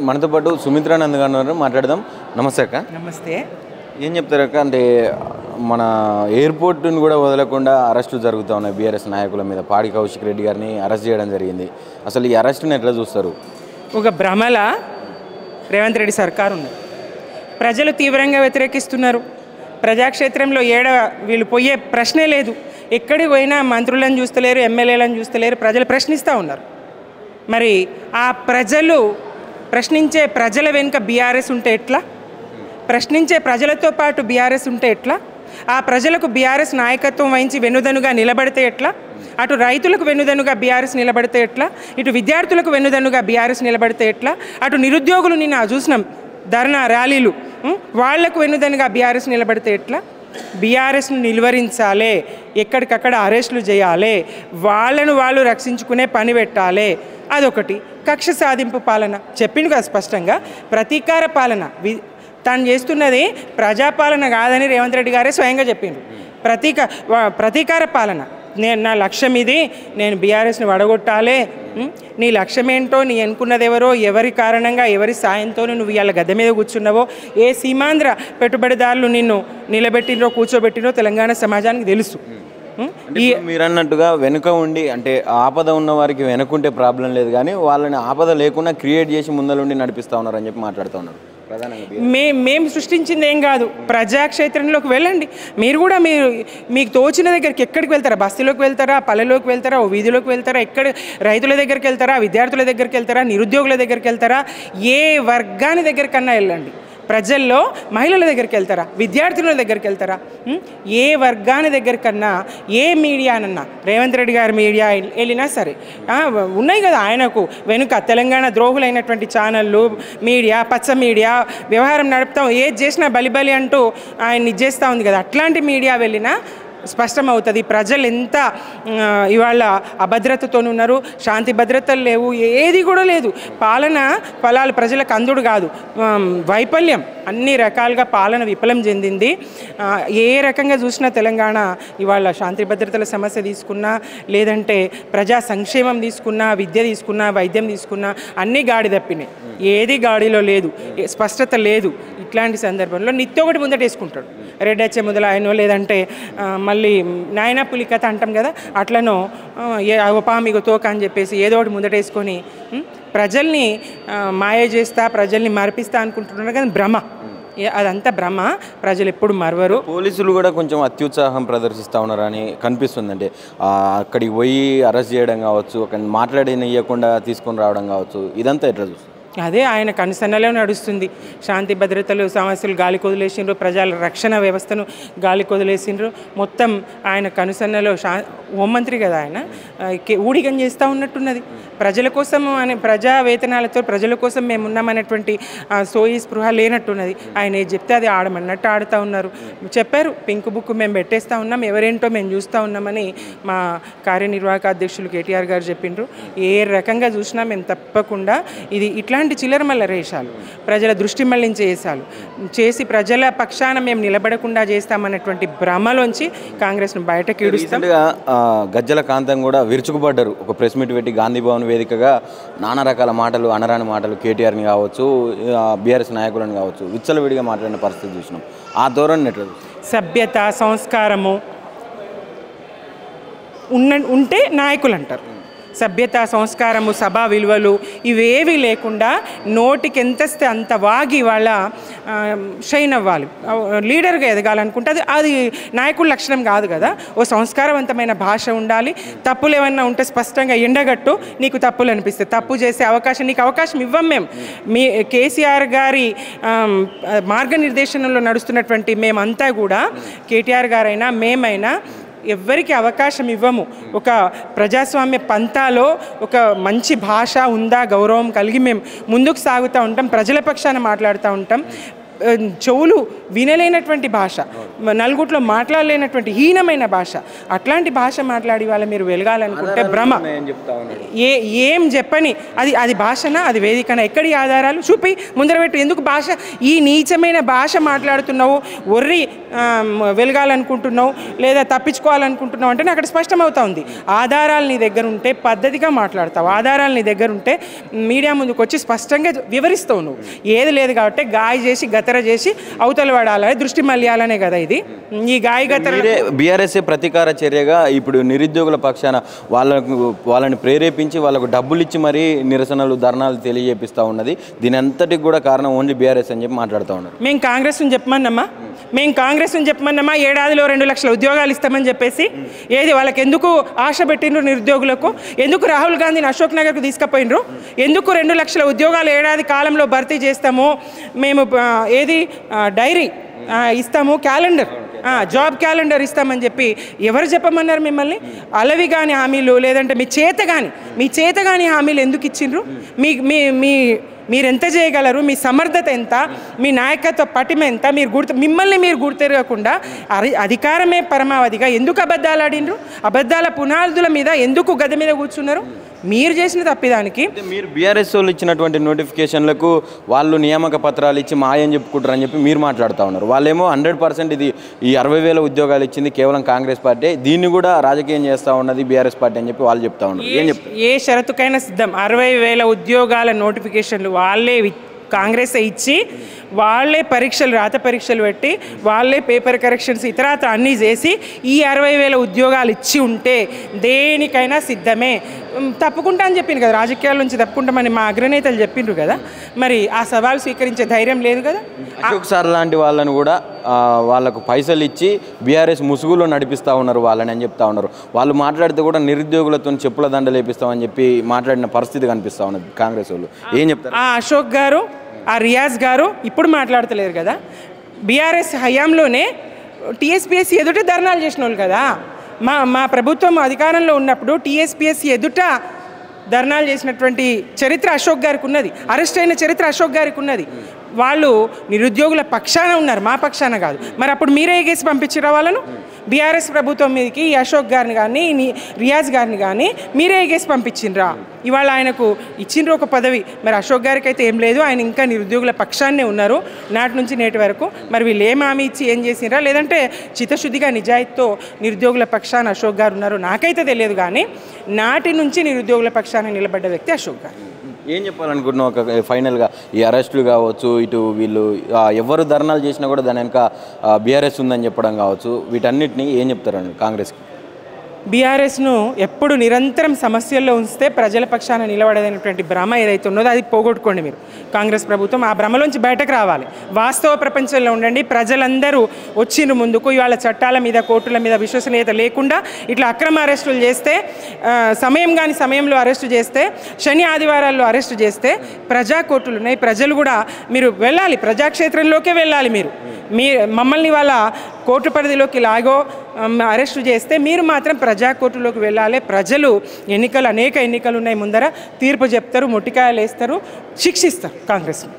మనతో పాటు సుమిత్రానంద్ గారు మాట్లాడదాం. నమస్తే అక్క. నమస్తే. ఏం చెప్తారు అక్క? అంటే మన ఎయిర్పోర్ట్ని కూడా వదలకుండా అరెస్టులు జరుగుతూ ఉన్నాయి బీఆర్ఎస్ నాయకుల మీద. పాడి కౌశిక్ రెడ్డి గారిని అరెస్ట్ చేయడం జరిగింది. అసలు ఈ అరెస్టుని ఎట్లా చూస్తారు? ఒక భ్రమల రేవంత్ రెడ్డి సర్కారు ఉంది. ప్రజలు తీవ్రంగా వ్యతిరేకిస్తున్నారు. ప్రజాక్షేత్రంలో వీళ్ళు పోయే ప్రశ్నే లేదు. ఎక్కడికి పోయినా మంత్రులను చూస్తలేరు, ఎమ్మెల్యేలను చూస్తలేరు, ప్రజలు ప్రశ్నిస్తూ ఉన్నారు. మరి ఆ ప్రశ్నించే ప్రజల వెనుక బీఆర్ఎస్ ఉంటే ఎట్లా? ప్రశ్నించే ప్రజలతో పాటు బీఆర్ఎస్ ఉంటే ఎట్లా? ఆ ప్రజలకు బీఆర్ఎస్ నాయకత్వం వహించి వెన్నుదన్నుగా నిలబడితే ఎట్లా? అటు రైతులకు వెన్నుదన్నుగా బీఆర్ఎస్ నిలబడితే ఎట్లా? ఇటు విద్యార్థులకు వెన్నుదన్నుగా బీఆర్ఎస్ నిలబడితే ఎట్లా? అటు నిరుద్యోగులు నిన్న చూసినాం ధర్నా ర్యాలీలు, వాళ్లకు వెన్నుదన్నుగా బీఆర్ఎస్ నిలబడితే ఎట్లా? బీఆర్ఎస్ను నిలువరించాలి, ఎక్కడికక్కడ అరెస్టులు చేయాలి, వాళ్ళను వాళ్ళు రక్షించుకునే పని పెట్టాలి. అదొకటి. కక్ష సాధింపు పాలన చెప్పిండు కదా స్పష్టంగా. ప్రతీకార పాలన తను చేస్తున్నది ప్రజాపాలన కాదని రేవంత్ రెడ్డి గారే స్వయంగా చెప్పిండ్రు. ప్రతీకార పాలన. నా లక్ష్యం ఇది, నేను బీఆర్ఎస్ని వడగొట్టాలి, నీ లక్ష్యం ఏంటో, నీ అనుకున్నది ఎవరో, ఎవరి కారణంగా ఎవరి సాయంతో నువ్వు ఇవాళ గద్దె మీద కూర్చున్నావో, ఏ సీమాంధ్ర పెట్టుబడిదారులు నిన్ను నిలబెట్టినో కూర్చోబెట్టినో తెలంగాణ సమాజానికి తెలుసు. మీరు అన్నట్టుగా వెనుక ఉండి, అంటే ఆపద ఉన్న వారికి వెనుకుంటే ప్రాబ్లం లేదు, కానీ వాళ్ళని ఆపద లేకుండా క్రియేట్ చేసి ముందలుండి నడిపిస్తూ ఉన్నారని చెప్పి మాట్లాడుతూ ఉన్నారు. మేము సృష్టించింది ఏం కాదు. ప్రజాక్షేత్రంలోకి వెళ్ళండి. మీరు కూడా మీకు తోచిన దగ్గరికి ఎక్కడికి వెళ్తారా? బస్తీలోకి వెళ్తారా, పల్లెలోకి వెళ్తారా, ఓ వీధిలోకి వెళ్తారా, రైతుల దగ్గరికి వెళ్తారా, విద్యార్థుల దగ్గరికి వెళ్తారా, నిరుద్యోగుల దగ్గరికి వెళ్తారా, ఏ వర్గాని దగ్గరికన్నా వెళ్ళండి. ప్రజల్లో మహిళల దగ్గరికి వెళ్తారా, విద్యార్థుల దగ్గరికి వెళ్తారా, ఏ వర్గాని దగ్గరికన్నా, ఏ మీడియానన్నా, రేవంత్ రెడ్డి గారి మీడియా వెళ్ళినా సరే ఉన్నాయి కదా ఆయనకు వెనుక తెలంగాణ ద్రోహులైనటువంటి ఛానళ్ళు, మీడియా, పచ్చ మీడియా వ్యవహారం నడుపుతాం, ఏది చేసినా బలిబలి అంటూ ఆయన ఇచ్చేస్తూ ఉంది కదా. అట్లాంటి మీడియా వెళ్ళినా స్పష్టమవుతుంది ప్రజలు ఎంత ఇవాళ అభద్రతతో ఉన్నారు. శాంతి భద్రతలు లేవు, ఏది కూడా లేదు. పాలన ఫలాలు ప్రజలకు అందుడు కాదు, వైఫల్యం. అన్ని రకాలుగా పాలన విఫలం చెందింది. ఏ రకంగా చూసినా తెలంగాణ ఇవాళ శాంతి భద్రతల సమస్య తీసుకున్నా, లేదంటే ప్రజా సంక్షేమం తీసుకున్నా, విద్య తీసుకున్నా, వైద్యం తీసుకున్నా అన్నీ గాడి తప్పినాయి. ఏది గాడిలో లేదు, స్పష్టత లేదు. ఇట్లాంటి సందర్భంలో నిత్యొకటి ముందటేసుకుంటాడు. రెడ్డచ్చే మొదలైనో, లేదంటే మళ్ళీ నాయన పులి కథ అంటాం కదా, అట్లనో పామిగో తోక అని చెప్పేసి ఏదో ఒకటి ముందటేసుకొని ప్రజల్ని మాయ చేస్తా, ప్రజల్ని మరిపిస్తా అనుకుంటున్నారు కానీ భ్రమ. అదంతా భ్రమ. ప్రజలు ఎప్పుడు మరవరు. పోలీసులు కూడా కొంచెం అత్యుత్సాహం ప్రదర్శిస్తూ ఉన్నారని కనిపిస్తుంది. అంటే అక్కడికి పోయి అరెస్ట్ చేయడం కావచ్చు, అక్కడ మాట్లాడనియకుండా తీసుకొని రావడం కావచ్చు, ఇదంతా ఎట్లా చూస్తుంది? అదే ఆయన కనుసన్నలో నడుస్తుంది. శాంతి భద్రతలు సమస్యలు గాలి కొదిలేసిండ్రు, ప్రజల రక్షణ వ్యవస్థను గాలి కొదిలేసిండ్రు. మొత్తం ఆయన కనుసన్నలో హోంమంత్రి కదా ఆయన, ఊడిగం చేస్తూ ఉన్నట్టున్నది. ప్రజల కోసం అనే ప్రజా వేతనాలతో ప్రజల కోసం మేము ఉన్నామనేటువంటి సోయి స్పృహ లేనట్టున్నది. ఆయన ఏది చెప్తే అది ఆడమన్నట్టు ఆడుతూ ఉన్నారు. చెప్పారు, పింక్ బుక్ మేము పెట్టేస్తూ ఉన్నాం, ఎవరేంటో మేము చూస్తూ ఉన్నామని మా కార్యనిర్వాహక అధ్యక్షులు కేటీఆర్ గారు చెప్పిండ్రు. ఏ రకంగా చూసినా మేము తప్పకుండా ఇట్లాంటి చిల్లర మల్ల రేషాలు, ప్రజల దృష్టి మళ్లించే వేసాలు చేసి ప్రజల పక్షాన మేము నిలబడకుండా చేస్తామన్నటువంటి భ్రమలోంచి కాంగ్రెస్ను బయటకు ఈడుస్తాం. గజ్జల కాంతం కూడా విరుచుకుపడ్డారు. ఒక ప్రెస్ మీట్ పెట్టి గాంధీ భవన్ వేదికగా నానా రకాల మాటలు, అనరాని మాటలు కేటీఆర్ని కావచ్చు, బీఆర్ఎస్ నాయకులను కావచ్చు, విచ్చలవిడిగా మాట్లాడిన పరిస్థితి చూసినాం. ఆ ధోరణి ఎట్లా? సభ్యత, సంస్కారము ఉంటే నాయకులు అంటారు. సభ్యత, సంస్కారము, సభా విలువలు ఇవేవి లేకుండా నోటికి ఎంతస్తే అంత వాగి వాళ్ళ షైన్ అవ్వాలి, లీడర్గా ఎదగాలనుకుంటే అది నాయకుల లక్షణం కాదు కదా. ఓ సంస్కారవంతమైన భాష ఉండాలి. తప్పులు ఏమన్నా ఉంటే స్పష్టంగా ఎండగట్టు. నీకు తప్పులు అనిపిస్తే తప్పు చేసే అవకాశం, నీకు అవకాశం ఇవ్వం మేము. మీ కేసీఆర్ గారి మార్గనిర్దేశనంలో నడుస్తున్నటువంటి మేమంతా కూడా, కేటీఆర్ గారైనా మేమైనా ఎవ్వరికి అవకాశం ఇవ్వము. ఒక ప్రజాస్వామ్య పంతాలో ఒక మంచి భాష ఉందా, గౌరవం కలిగి మేము ముందుకు సాగుతూ ఉంటాం, ప్రజల పక్షాన మాట్లాడుతూ ఉంటాం. చెవులు వినలేనటువంటి భాష, నలుగుట్లో మాట్లాడలేనటువంటి హీనమైన భాష, అట్లాంటి భాష మాట్లాడి వాళ్ళ మీరు వెలగాలనుకుంటే భ్రమ. ఏం చెప్పని అది భాషనా, అది వేదికనా? ఎక్కడి ఆధారాలు చూపి ముందర పెట్టు. ఎందుకు భాష ఈ నీచమైన భాష మాట్లాడుతున్నావు, ఒర్రి వెలగాలనుకుంటున్నావు లేదా తప్పించుకోవాలనుకుంటున్నావు అంటే అక్కడ స్పష్టమవుతా ఉంది. ఆధారాలు నీ దగ్గర ఉంటే పద్ధతిగా మాట్లాడతావు, ఆధారాలు నీ దగ్గర ఉంటే మీడియా ముందుకు వచ్చి స్పష్టంగా వివరిస్తావు. నువ్వు ఏది లేదు కాబట్టి గాయ చేసి గతర చేసి అవతల వాడాలని దృష్టి మళ్ళాలనే కదా ఇది. ఈ గాయ గతర బీఆర్ఎస్ఏ ప్రతీకార చర్యగా ఇప్పుడు నిరుద్యోగుల పక్షాన వాళ్ళని ప్రేరేపించి వాళ్ళకు డబ్బులు ఇచ్చి మరీ నిరసనలు ధర్నాలు తెలియజేపిస్తూ ఉన్నది. దీని అంతటికి కూడా కారణం ఓన్లీ బీఆర్ఎస్ అని చెప్పి మాట్లాడుతూ ఉన్నారు. మేము కాంగ్రెస్ని చెప్పమన్నమ్మా ఏడాదిలో 2 లక్షల ఉద్యోగాలు ఇస్తామని చెప్పేసి. ఏది వాళ్ళకి ఎందుకు ఆశ పెట్టిండ్రు నిరుద్యోగులకు? ఎందుకు రాహుల్ గాంధీని అశోక్ నగర్కు తీసుకుపోయినరు? ఎందుకు 2 లక్షల ఉద్యోగాలు ఏడాది కాలంలో భర్తీ చేస్తాము మేము, ఏది డైరీ ఇస్తాము, క్యాలెండర్, జాబ్ క్యాలెండర్ ఇస్తామని చెప్పి ఎవరు చెప్పమన్నారు మిమ్మల్ని? అలవి కాని హామీలు లేదంటే మీ చేత కాని హామీలు ఎందుకు ఇచ్చిండ్రు? మీరెంత చేయగలరు? మీ సమర్థత ఎంత? మీ నాయకత్వ పటిమ ఎంత? మిమ్మల్ని మీరు గుర్తెరగకుండా అధికారమే పరమావధిగా ఎందుకు అబద్ధాలు ఆడిండ్రు? అబద్ధాల పునాదుల మీద ఎందుకు గద మీద కూర్చున్నారు? మీరు చేసిన తప్పిదానికి మీరు బీఆర్ఎస్ వాళ్ళు ఇచ్చినటువంటి నోటిఫికేషన్లకు వాళ్ళు నియామక పత్రాలు ఇచ్చి మాయని చెప్పుకుంటారు అని చెప్పి మీరు మాట్లాడుతూ ఉన్నారు. వాళ్ళేమో 100% ఇది ఈ 60,000 ఉద్యోగాలు ఇచ్చింది కేవలం కాంగ్రెస్ పార్టీ, దీన్ని కూడా రాజకీయం చేస్తూ ఉన్నది బీఆర్ఎస్ పార్టీ అని చెప్పి వాళ్ళు చెప్తా ఉన్నారు. ఏం చెప్తారు? ఏ షరతుకైనా సిద్ధం. 60,000 ఉద్యోగాల నోటిఫికేషన్లు వాళ్ళే కాంగ్రెస్ ఇచ్చి వాళ్ళే రాత పరీక్షలు పెట్టి వాళ్ళే పేపర్ కరెక్షన్స్ ఇతరాత అన్నీ చేసి ఈ 60,000 ఉద్యోగాలు ఇచ్చి ఉంటే దేనికైనా సిద్ధమే. తప్పుకుంటా అని చెప్పింది కదా, రాజకీయాల నుంచి తప్పుకుంటామని మా అగ్రనేతలు చెప్పిండ్రు కదా. మరి ఆ సవాలు స్వీకరించే ధైర్యం లేదు కదా. అశోక్ సార్ లాంటి వాళ్ళని కూడా వాళ్ళకు పైసలు ఇచ్చి బీఆర్ఎస్ ముసుగులో నడిపిస్తూ ఉన్నారు వాళ్ళని అని చెప్తా ఉన్నారు. వాళ్ళు మాట్లాడితే కూడా నిరుద్యోగులతో చెప్పుల దండ లేపిస్తామని చెప్పి మాట్లాడిన పరిస్థితి కనిపిస్తూ ఉన్నది కాంగ్రెస్ వాళ్ళు. ఏం చెప్తారు? ఆ అశోక్ గారు, ఆ రియాజ్ గారు ఇప్పుడు మాట్లాడతలేరు కదా. బీఆర్ఎస్ హయాంలోనే టీఎస్పీఎస్సీ ఎదుట ధర్నాలు చేసిన వాళ్ళు కదా. మా ప్రభుత్వం అధికారంలో ఉన్నప్పుడు టీఎస్పీఎస్సీ ఎదుట ధర్నాలు చేసినటువంటి చరిత్ర అశోక్ గారికి ఉన్నది. అరెస్ట్ అయిన చరిత్ర అశోక్ గారికి ఉన్నది. వాళ్ళు నిరుద్యోగుల పక్షాన ఉన్నారు, మా పక్షాన కాదు. మరి అప్పుడు మీరే ఎగేసి పంపించారా వాళ్ళను? బీఆర్ఎస్ ప్రభుత్వం మీదకి ఈ అశోక్ గారిని కానీ రియాజ్ గారిని కానీ మీరే ఎగేసి పంపించిండ్రా? ఇవాళ ఆయనకు ఇచ్చిండ్రు ఒక పదవి, మరి అశోక్ గారికి అయితే ఏం లేదు. ఆయన ఇంకా నిరుద్యోగుల పక్షాన్నే ఉన్నారు నాటి నుంచి నేటి వరకు. మరి వీళ్ళు ఏం హామీ ఇచ్చి ఏం చేసిండ్రా? లేదంటే చిత్తశుద్ధిగా నిజాయితీతో నిరుద్యోగుల పక్షాన అశోక్ గారు ఉన్నారు? నాకైతే తెలియదు. కానీ నాటి నుంచి నిరుద్యోగుల పక్షాన నిలబడ్డ వ్యక్తి అశోక్ గారు. ఏం చెప్పాలనుకుంటున్నావు ఒక ఫైనల్గా? ఈ అరెస్టులు కావచ్చు, ఇటు వీళ్ళు ఎవరు ధర్నాలు చేసినా కూడా దాని వెనక బీఆర్ఎస్ ఉందని చెప్పడం కావచ్చు, వీటన్నిటిని ఏం చెప్తారండి కాంగ్రెస్కి? బీఆర్ఎస్ను ఎప్పుడు నిరంతరం సమస్యల్లో ఉంచితే ప్రజల పక్షాన నిలబడేదనేటువంటి భ్రమ ఏదైతే ఉన్నదో అది పోగొట్టుకోండి మీరు. కాంగ్రెస్ ప్రభుత్వం ఆ భ్రమలోంచి బయటకు రావాలి. వాస్తవ ప్రపంచంలో ఉండండి. ప్రజలందరూ వచ్చిన ముందుకు ఇవాళ చట్టాల మీద కోర్టుల మీద విశ్వసనీయత లేకుండా ఇట్లా అక్రమ అరెస్టులు చేస్తే, సమయంలో అరెస్టు చేస్తే, శని ఆదివారాల్లో అరెస్టు చేస్తే ప్రజా కోర్టులు ఉన్నాయి. ప్రజలు కూడా మీరు వెళ్ళాలి, ప్రజాక్షేత్రంలోకే వెళ్ళాలి. మమ్మల్ని వాళ్ళ కోర్టు పరిధిలోకి అరెస్టు చేస్తే మీరు మాత్రం ప్రజా కోర్టులోకి వెళ్ళాలి. ప్రజలు అనేక ఎన్నికలు ఉన్నాయి ముందర, తీర్పు చెప్తారు, మొట్టికాయలు వేస్తారు, శిక్షిస్తారు కాంగ్రెస్ని.